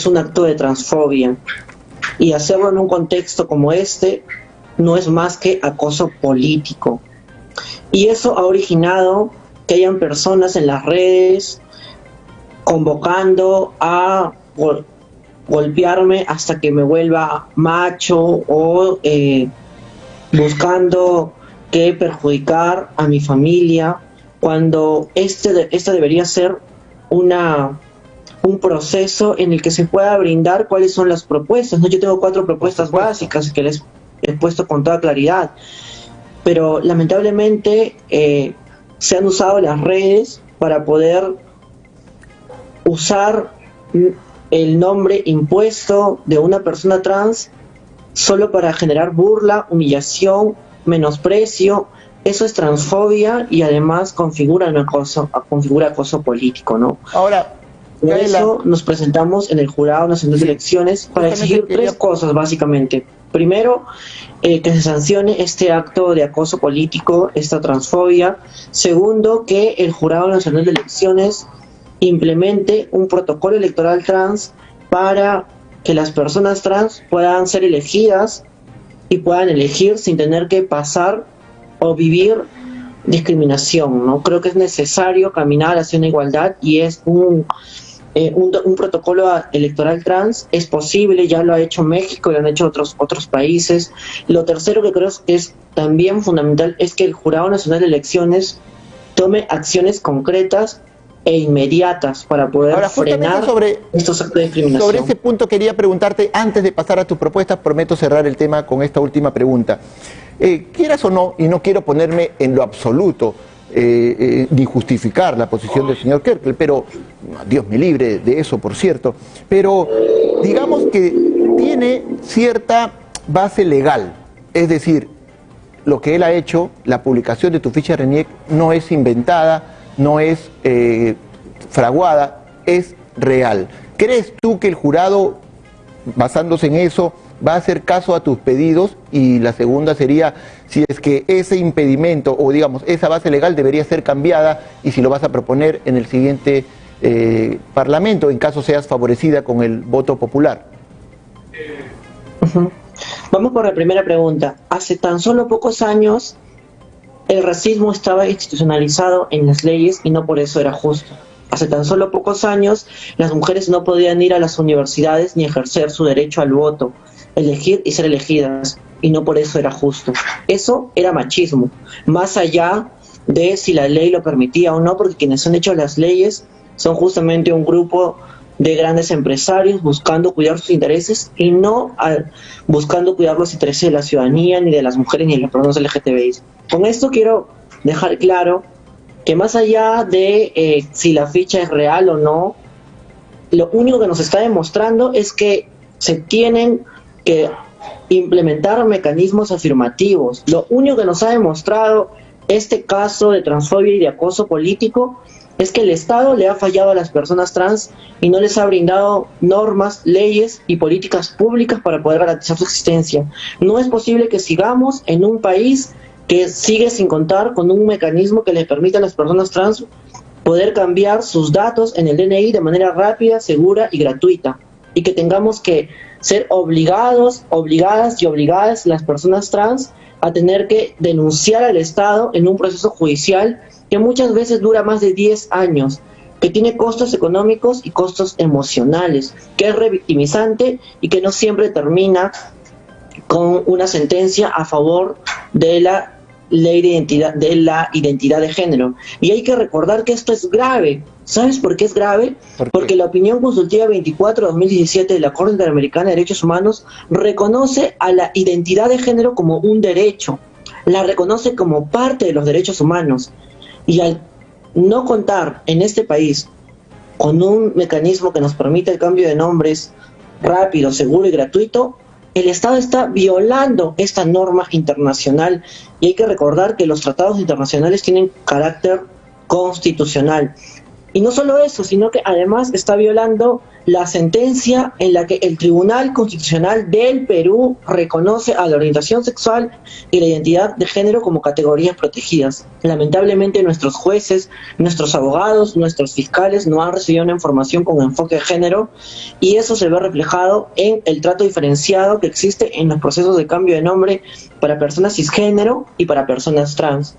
un acto de transfobia. Y hacerlo en un contexto como este no es más que acoso político. Y eso ha originado que hayan personas en las redes convocando a golpearme hasta que me vuelva macho o buscando que perjudicar a mi familia, cuando esta debería ser un proceso en el que se pueda brindar cuáles son las propuestas, ¿no? Yo tengo 4 propuestas básicas que les he puesto con toda claridad, pero lamentablemente se han usado las redes para poder usar el nombre impuesto de una persona trans solo para generar burla, humillación, menosprecio. Eso es transfobia y además configura acoso político, ¿no? Ahora, por eso nos presentamos en el Jurado Nacional de Elecciones para exigir 3 cosas básicamente. Primero, que se sancione este acto de acoso político, esta transfobia. Segundo, que el Jurado Nacional de Elecciones implemente un protocolo electoral trans para que las personas trans puedan ser elegidas y puedan elegir sin tener que pasar o vivir discriminación, ¿no? Creo que es necesario caminar hacia una igualdad y es un protocolo electoral trans es posible, ya lo ha hecho México y lo han hecho otros países. Lo tercero que creo que es también fundamental es que el Jurado Nacional de Elecciones tome acciones concretas e inmediatas para poder frenar estos actos de discriminación. Sobre ese punto quería preguntarte, antes de pasar a tus propuestas, prometo cerrar el tema con esta última pregunta. Quieras o no, y no quiero ponerme en lo absoluto, ni justificar la posición del señor Kerkel, pero Dios me libre de eso, por cierto, pero digamos que tiene cierta base legal, es decir, lo que él ha hecho, la publicación de tu ficha RENIEC no es inventada, no es fraguada, es real. ¿Crees tú que el jurado, basándose en eso, va a hacer caso a tus pedidos? Y la segunda sería, si es que ese impedimento, o digamos, esa base legal debería ser cambiada, y si lo vas a proponer en el siguiente Parlamento, en caso seas favorecida con el voto popular. Vamos por la primera pregunta. Hace tan solo pocos años el racismo estaba institucionalizado en las leyes y no por eso era justo. Hace tan solo pocos años las mujeres no podían ir a las universidades ni ejercer su derecho al voto, elegir y ser elegidas, y no por eso era justo. Eso era machismo, más allá de si la ley lo permitía o no, porque quienes han hecho las leyes son justamente un grupo de grandes empresarios buscando cuidar sus intereses y no buscando cuidar los intereses de la ciudadanía, ni de las mujeres, ni de las personas LGTBI. Con esto quiero dejar claro que más allá de si la ficha es real o no, lo único que nos está demostrando es que se tienen que implementar mecanismos afirmativos. Lo único que nos ha demostrado este caso de transfobia y de acoso político es que el Estado le ha fallado a las personas trans y no les ha brindado normas, leyes y políticas públicas para poder garantizar su existencia. No es posible que sigamos en un país que sigue sin contar con un mecanismo que les permita a las personas trans poder cambiar sus datos en el DNI de manera rápida, segura y gratuita, y que tengamos que ser obligadas las personas trans a tener que denunciar al Estado en un proceso judicial que muchas veces dura más de 10 años, que tiene costos económicos y costos emocionales, que es revictimizante y que no siempre termina con una sentencia a favor de la ley de la identidad de género. Y hay que recordar que esto es grave. ¿Sabes por qué es grave? Porque la opinión consultiva 24/2017 de la Corte Interamericana de Derechos Humanos reconoce a la identidad de género como un derecho, la reconoce como parte de los derechos humanos. Y al no contar en este país con un mecanismo que nos permita el cambio de nombres rápido, seguro y gratuito, el Estado está violando esta norma internacional, y hay que recordar que los tratados internacionales tienen carácter constitucional. Y no solo eso, sino que además está violando la sentencia en la que el Tribunal Constitucional del Perú reconoce a la orientación sexual y la identidad de género como categorías protegidas. Lamentablemente nuestros jueces, nuestros abogados, nuestros fiscales no han recibido una información con enfoque de género, y eso se ve reflejado en el trato diferenciado que existe en los procesos de cambio de nombre para personas cisgénero y para personas trans.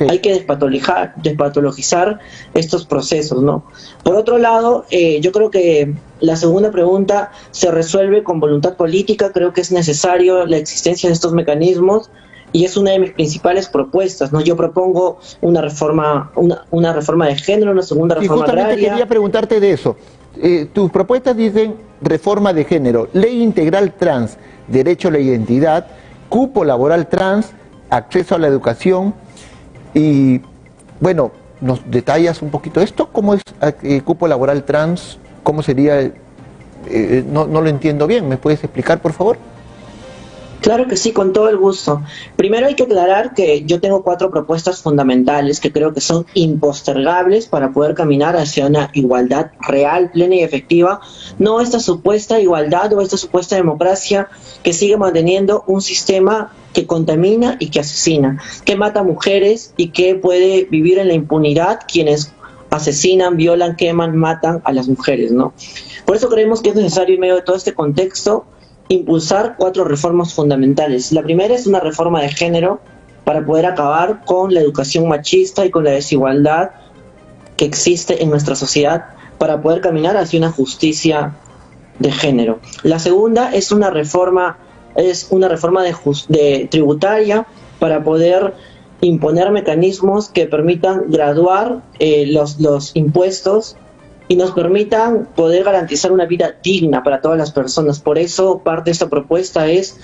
Hay que despatologizar estos procesos, ¿no? Por otro lado, yo creo que la segunda pregunta se resuelve con voluntad política. Creo que es necesario la existencia de estos mecanismos y es una de mis principales propuestas, ¿no? Yo propongo una reforma de género, una segunda reforma agraria. Y justamente quería preguntarte de eso. Tus propuestas dicen reforma de género, ley integral trans, derecho a la identidad, cupo laboral trans, acceso a la educación y, bueno, ¿nos detallas un poquito esto? ¿Cómo es cupo laboral trans? ¿Cómo sería? No lo entiendo bien, ¿me puedes explicar, por favor? Claro que sí, con todo el gusto. Primero hay que aclarar que yo tengo 4 propuestas fundamentales que creo que son impostergables para poder caminar hacia una igualdad real, plena y efectiva, no esta supuesta igualdad o esta supuesta democracia que sigue manteniendo un sistema que contamina y que asesina, que mata mujeres y que puede vivir en la impunidad quienes asesinan, violan, queman, matan a las mujeres, ¿no? Por eso creemos que es necesario, en medio de todo este contexto, impulsar 4 reformas fundamentales. La primera es una reforma de género para poder acabar con la educación machista y con la desigualdad que existe en nuestra sociedad, para poder caminar hacia una justicia de género. La segunda es una reforma de tributaria para poder imponer mecanismos que permitan graduar los impuestos y nos permitan poder garantizar una vida digna para todas las personas. Por eso parte de esta propuesta es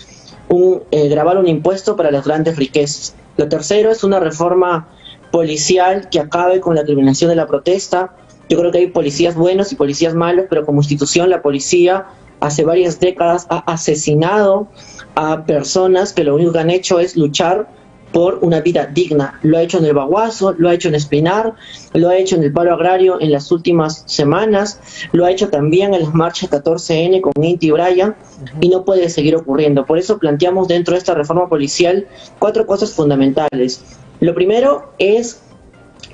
gravar un impuesto para las grandes riquezas. Lo tercero es una reforma policial que acabe con la criminalización de la protesta. Yo creo que hay policías buenos y policías malos, pero como institución la policía hace varias décadas ha asesinado a personas que lo único que han hecho es luchar por una vida digna. Lo ha hecho en el Baguazo, lo ha hecho en Espinar, lo ha hecho en el paro agrario en las últimas semanas, lo ha hecho también en las marchas 14N con Inti Bryan, y no puede seguir ocurriendo. Por eso planteamos dentro de esta reforma policial 4 cosas fundamentales. Lo primero es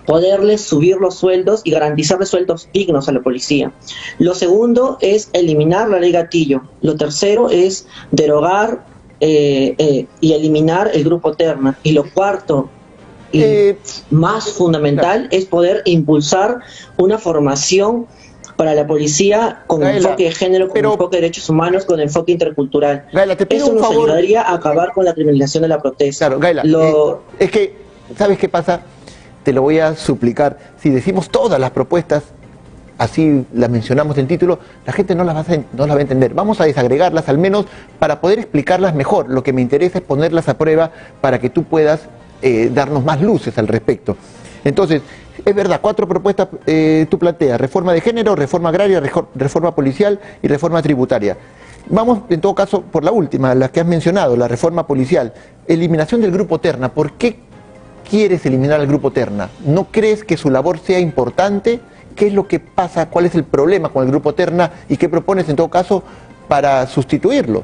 poderles subir los sueldos y garantizarles sueldos dignos a la policía. Lo segundo es eliminar la ley Gatillo. Lo tercero es derogar y eliminar el grupo Terna. Y lo cuarto y más fundamental es poder impulsar una formación para la policía con enfoque de género, con enfoque de derechos humanos, con enfoque intercultural. Gaila, te pido Eso un nos favor. ayudaría a acabar con la criminalización de la protesta. Claro, Gaila, es que, ¿sabes qué pasa? Te lo voy a suplicar. Si decimos todas las propuestas, así las mencionamos en título, la gente no las va a entender. Vamos a desagregarlas al menos para poder explicarlas mejor. Lo que me interesa es ponerlas a prueba para que tú puedas darnos más luces al respecto. Entonces, es verdad, 4 propuestas tú planteas: reforma de género, reforma agraria, reforma policial y reforma tributaria. Vamos, en todo caso, por la última, la que has mencionado, la reforma policial. Eliminación del grupo Terna. ¿Por qué quieres eliminar al grupo Terna? ¿No crees que su labor sea importante? ¿Qué es lo que pasa? ¿Cuál es el problema con el grupo Terna? ¿Y qué propones, en todo caso, para sustituirlo?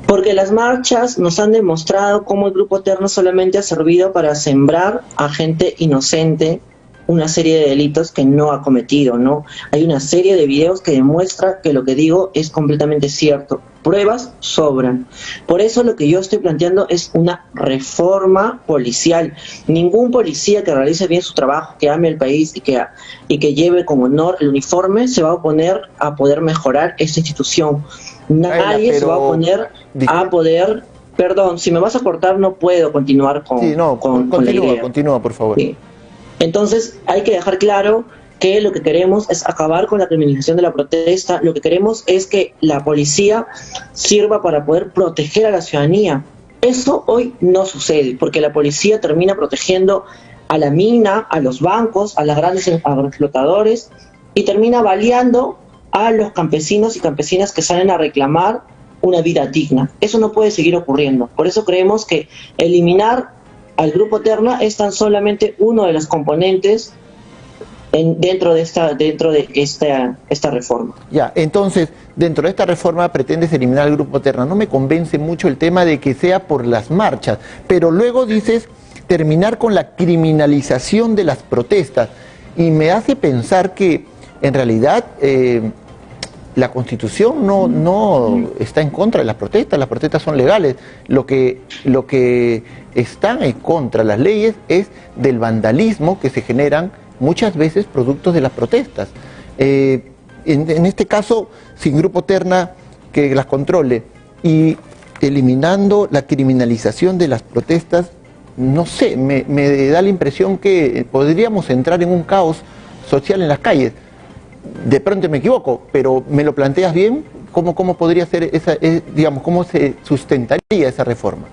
Porque las marchas nos han demostrado cómo el grupo Terna solamente ha servido para sembrar a gente inocente una serie de delitos que no ha cometido, ¿no? Hay una serie de videos que demuestra que lo que digo es completamente cierto. Pruebas sobran. Por eso lo que yo estoy planteando es una reforma policial. Ningún policía que realice bien su trabajo, que ame el país y que lleve con honor el uniforme, se va a oponer a poder mejorar esta institución. Nadie se va a oponer a poder... Perdón, si me vas a cortar no puedo continuar con la idea. Continúa, por favor. Sí. Entonces hay que dejar claro que lo que queremos es acabar con la criminalización de la protesta. Lo que queremos es que la policía sirva para poder proteger a la ciudadanía. Eso hoy no sucede, porque la policía termina protegiendo a la mina, a los bancos, a los grandes agroexplotadores, y termina baleando a los campesinos y campesinas que salen a reclamar una vida digna. Eso no puede seguir ocurriendo. Por eso creemos que eliminar al grupo Terna es tan solamente uno de los componentes dentro de esta reforma. Ya, entonces, dentro de esta reforma pretendes eliminar al grupo Terna. No me convence mucho el tema de que sea por las marchas, pero luego dices terminar con la criminalización de las protestas, y me hace pensar que en realidad la Constitución no está en contra de las protestas son legales. Lo que está en contra de las leyes es del vandalismo que se generan muchas veces productos de las protestas. En este caso, sin Grupo Terna que las controle y eliminando la criminalización de las protestas, no sé, me da la impresión que podríamos entrar en un caos social en las calles. De pronto me equivoco, pero ¿me lo planteas bien? ¿Cómo podría ser cómo se sustentaría esa reforma?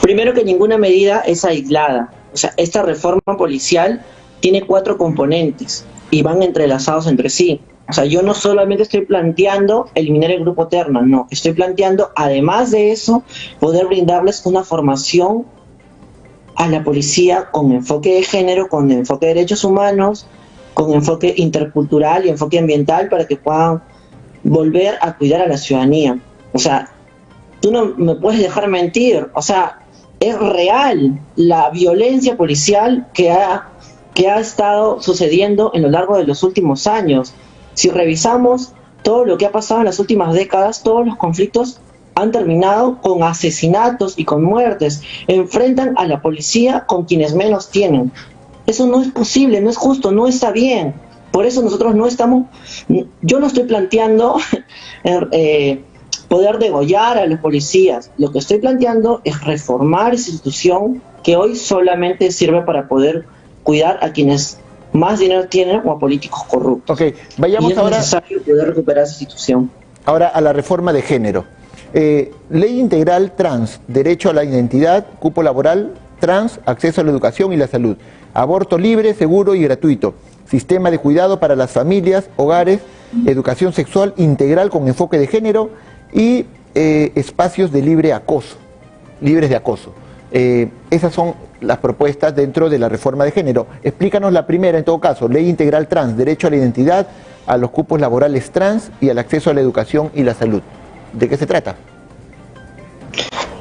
Primero, que ninguna medida es aislada. O sea, esta reforma policial tiene 4 componentes y van entrelazados entre sí. O sea, yo no solamente estoy planteando eliminar el Grupo Terna, no. Estoy planteando, además de eso, poder brindarles una formación a la policía con enfoque de género, con enfoque de derechos humanos, con enfoque intercultural y enfoque ambiental, para que puedan volver a cuidar a la ciudadanía. O sea, tú no me puedes dejar mentir. O sea, es real la violencia policial que ha estado sucediendo en lo largo de los últimos años. Si revisamos todo lo que ha pasado en las últimas décadas, todos los conflictos han terminado con asesinatos y con muertes. Enfrentan a la policía con quienes menos tienen. Eso no es posible, no es justo, no está bien. Por eso nosotros yo no estoy planteando poder degollar a los policías. Lo que estoy planteando es reformar esa institución que hoy solamente sirve para poder cuidar a quienes más dinero tienen o a políticos corruptos. Ok, vayamos y es ahora necesario poder recuperar esa institución. Ahora a la reforma de género. Ley integral trans, derecho a la identidad, cupo laboral trans, acceso a la educación y la salud, aborto libre, seguro y gratuito, sistema de cuidado para las familias, hogares, educación sexual integral con enfoque de género y espacios de libres de acoso. Esas son las propuestas dentro de la reforma de género. Explícanos la primera, en todo caso, ley integral trans, derecho a la identidad, a los cupos laborales trans y al acceso a la educación y la salud. ¿De qué se trata?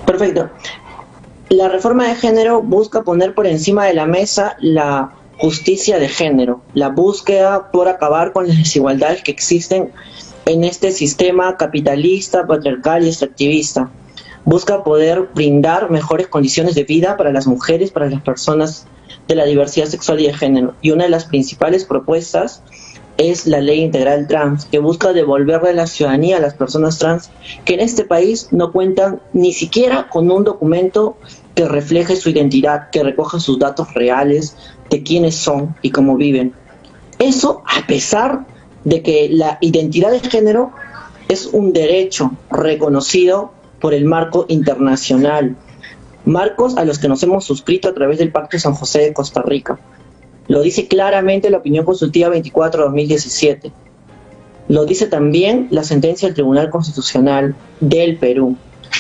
Perfecto. La reforma de género busca poner por encima de la mesa la justicia de género, la búsqueda por acabar con las desigualdades que existen en este sistema capitalista, patriarcal y extractivista. Busca poder brindar mejores condiciones de vida para las mujeres, para las personas de la diversidad sexual y de género. Y una de las principales propuestas es la ley integral trans, que busca devolverle la ciudadanía a las personas trans que en este país no cuentan ni siquiera con un documento que refleje su identidad, que recoja sus datos reales de quiénes son y cómo viven. Eso a pesar de que la identidad de género es un derecho reconocido por el marco internacional, marcos a los que nos hemos suscrito a través del Pacto de San José de Costa Rica. Lo dice claramente la opinión consultiva 24/2017. Lo dice también la sentencia del Tribunal Constitucional del Perú.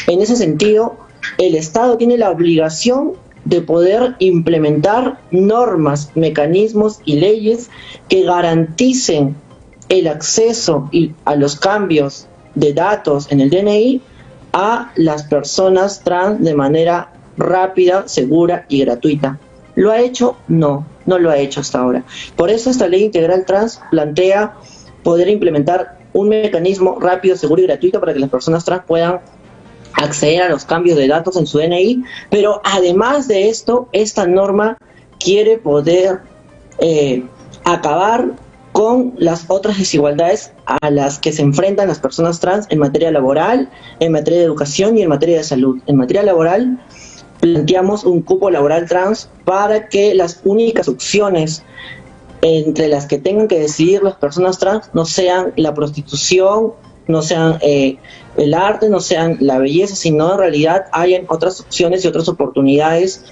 En ese sentido, el Estado tiene la obligación de poder implementar normas, mecanismos y leyes que garanticen el acceso a los cambios de datos en el DNI a las personas trans de manera rápida, segura y gratuita. ¿Lo ha hecho? No lo ha hecho hasta ahora. Por eso esta ley integral trans plantea poder implementar un mecanismo rápido, seguro y gratuito para que las personas trans puedan acceder a los cambios de datos en su DNI, pero además de esto, esta norma quiere poder acabar con las otras desigualdades a las que se enfrentan las personas trans en materia laboral, en materia de educación y en materia de salud. En materia laboral, planteamos un cupo laboral trans para que las únicas opciones entre las que tengan que decidir las personas trans no sean la prostitución, no sean el arte, no sean la belleza, sino en realidad hayan otras opciones y otras oportunidades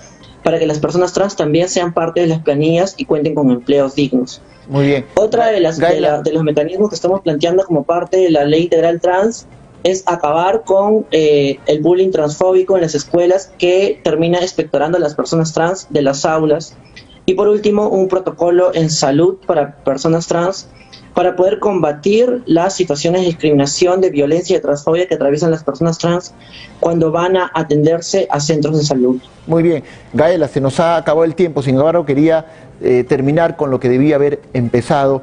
para que las personas trans también sean parte de las planillas y cuenten con empleos dignos. Muy bien. Otra de los mecanismos que estamos planteando como parte de la ley integral trans es acabar con el bullying transfóbico en las escuelas que termina expectorando a las personas trans de las aulas. Y por último, un protocolo en salud para personas trans para poder combatir las situaciones de discriminación, de violencia y de transfobia que atraviesan las personas trans cuando van a atenderse a centros de salud. Muy bien, Gaela, se nos ha acabado el tiempo, sin embargo quería terminar con lo que debía haber empezado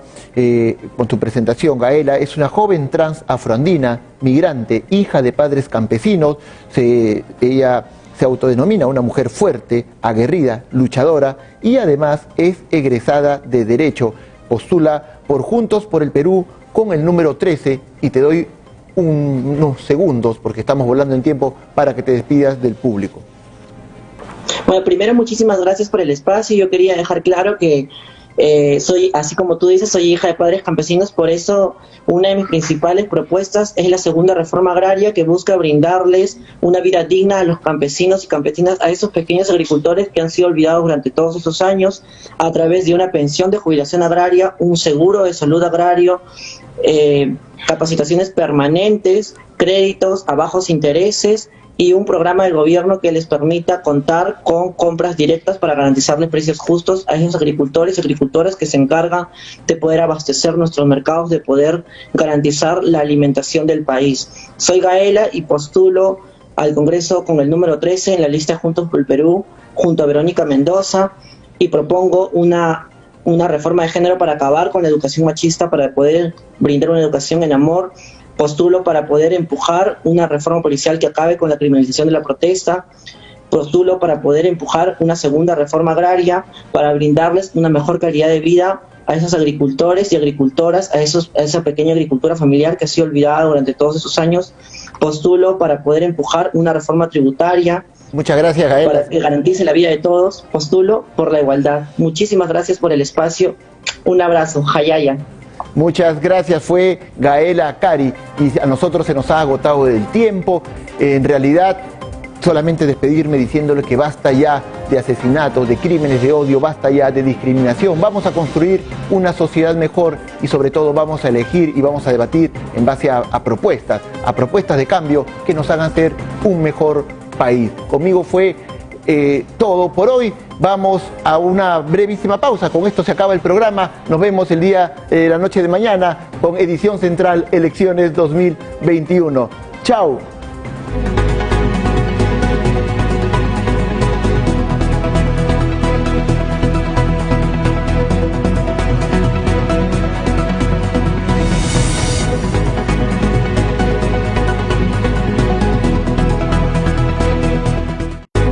con tu presentación. Gaela es una joven trans afroandina, migrante, hija de padres campesinos. Ella se autodenomina una mujer fuerte, aguerrida, luchadora y además es egresada de Derecho. Postula por Juntos por el Perú con el número 13 y te doy unos segundos, porque estamos volando en tiempo, para que te despidas del público. Bueno, primero muchísimas gracias por el espacio. Yo quería dejar claro que soy, así como tú dices, soy hija de padres campesinos, por eso una de mis principales propuestas es la segunda reforma agraria, que busca brindarles una vida digna a los campesinos y campesinas, a esos pequeños agricultores que han sido olvidados durante todos estos años, a través de una pensión de jubilación agraria, un seguro de salud agrario, capacitaciones permanentes, créditos a bajos intereses y un programa del gobierno que les permita contar con compras directas para garantizarles precios justos a esos agricultores y agricultoras que se encargan de poder abastecer nuestros mercados, de poder garantizar la alimentación del país. Soy Gaela y postulo al Congreso con el número 13 en la lista Juntos por el Perú, junto a Verónica Mendoza, y propongo una reforma de género para acabar con la educación machista, para poder brindar una educación en amor. Postulo para poder empujar una reforma policial que acabe con la criminalización de la protesta. Postulo para poder empujar una segunda reforma agraria para brindarles una mejor calidad de vida a esos agricultores y agricultoras, a esa pequeña agricultura familiar que ha sido olvidada durante todos esos años. Postulo para poder empujar una reforma tributaria. Muchas gracias, Gaela. Para que garantice la vida de todos. Postulo por la igualdad. Muchísimas gracias por el espacio. Un abrazo. Hayaya. Muchas gracias, fue Gaela Cari, y a nosotros se nos ha agotado el tiempo. En realidad, solamente despedirme diciéndole que basta ya de asesinatos, de crímenes de odio, basta ya de discriminación. Vamos a construir una sociedad mejor y sobre todo vamos a elegir y vamos a debatir en base a propuestas de cambio que nos hagan ser un mejor país. Conmigo fue todo por hoy. Vamos a una brevísima pausa. Con esto se acaba el programa. Nos vemos la noche de mañana con Edición Central Elecciones 2021. Chao.